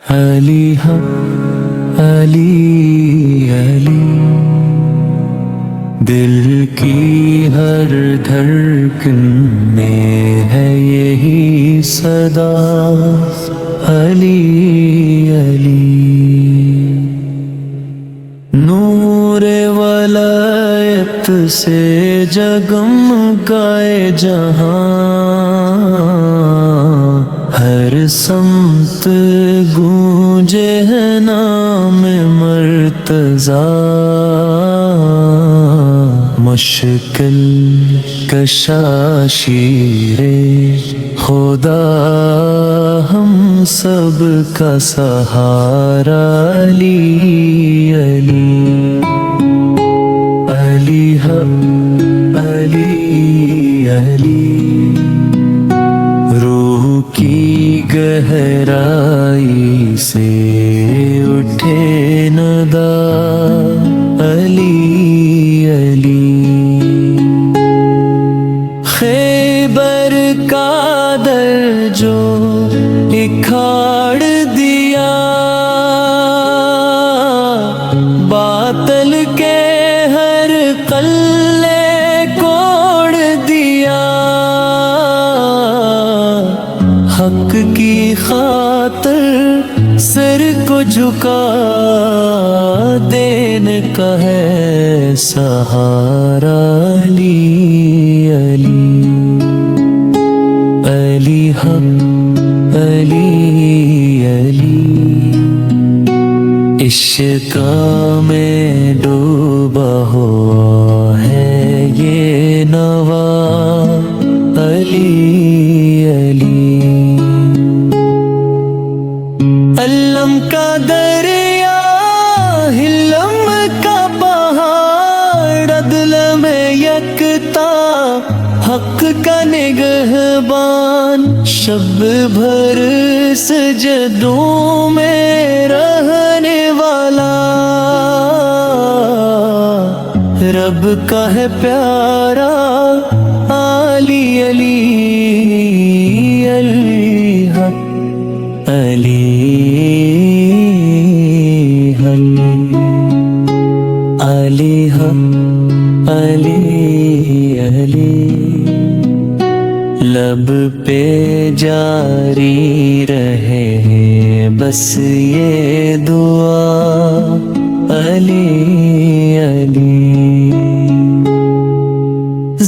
علی ہم علی علی، دل کی ہر دھڑکن میں ہے یہی صدا، علی علی۔ نور ولایت سے جگمگائے جہاں، ہر سمت گونجے ہے نام مرتضیٰ، مشکل کشا شیر خدا ہم سب کا سہارا، علی علی علی ہم علی علی، روح کی گہرائی سے اٹھے ندا، علی علی۔ خیبر کا در جو اکھاڑ دیا، باطل کے ہر قلعے کوڑ دیا، حق کی خاطر سر کو جھکا دینے کا ہے سہارا، علی علی علی ہم علی علی، عشق میں ڈوبا ہوا ہے یہ نوا، علی علی۔ علم کا دریا، حلم کا پہاڑ، عدل میں یکتا حق کا نگہبان، شب بھر سجدوں میں رہنے والا، رب کا ہے پیارا، علی علی علی حق علی علی حق علی علی، لب پہ جاری رہے بس یہ دعا، علی علی۔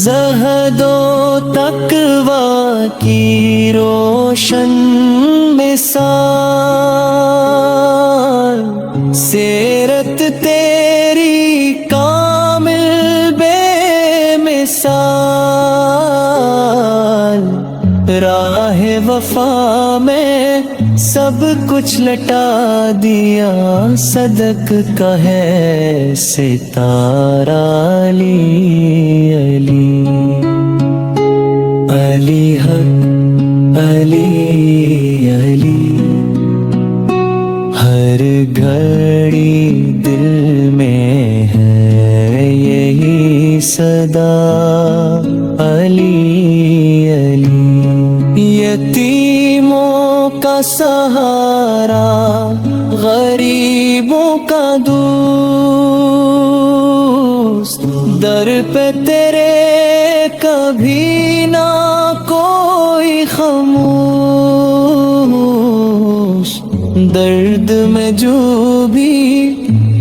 زہد و تقویٰ کی روشن مثال، سیرت تیری کامل بے مثال، راہ وفا میں سب کچھ لٹا دیا، صدق کا ہے ستارہ، علی علی علی حق علی علی، ہر گھڑی دل میں ہے یہی صدا، علی علی۔ یتیموں کا سہارا، غریبوں کا دوست، در پہ تیرے کبھی نہ کوئی خاموش، درد میں جو بھی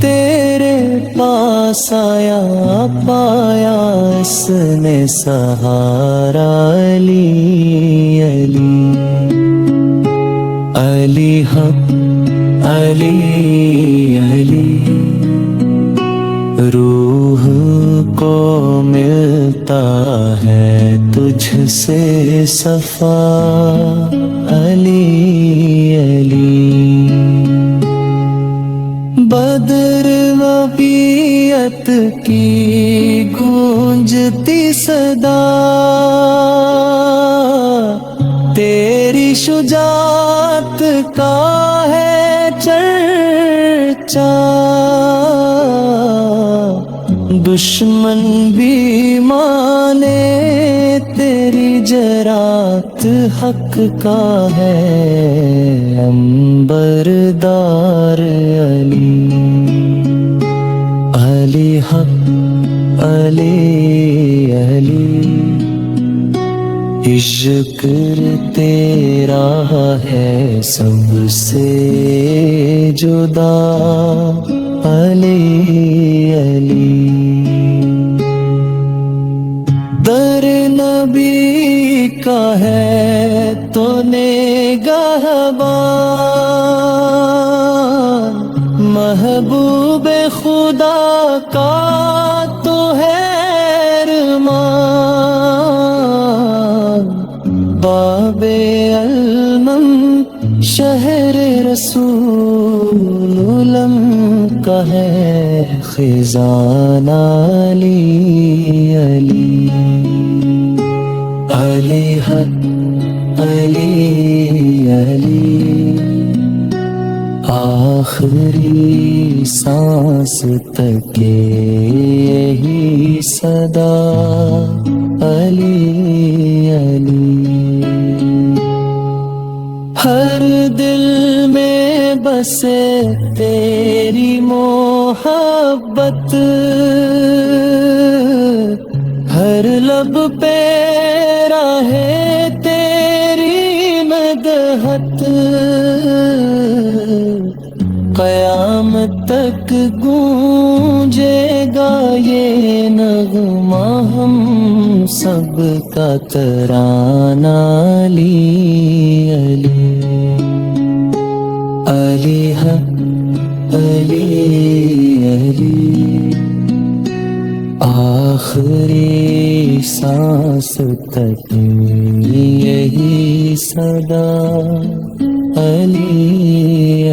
تیرے پاس آیا، پایا اس نے سہارا، علی علی علی حق علی علی، روح کو ملتا ہے تجھ سے صفا، علی علی۔ بدر وبیعت کی گونجتی صدا، تیری شجاعت کا ہے چرچا، دشمن بھی مانے تیری جرات حق کا ہے عنبردار علی، علی حق علی علی، ذکر تیرا ہے سب سے جدا، علی علی۔ در نبی کا ہے تو نگہبان، محبوب خدا کا تو ہے ارمان، باب المم شہر رسول علم کا ہے خزانہ، علی علی، علی حق علی علی، آخری سانس تک یہی صدا، علی علی۔ ہر دل میں بسے تیری محبت، ہر لب پہ راہے تیری مدحت، قیامت تک گونجے گا یہ نغمہ ہم سب کا ترانہ، علی علی، علی حق علی علی، آخری سانس تک یہی صدا، علی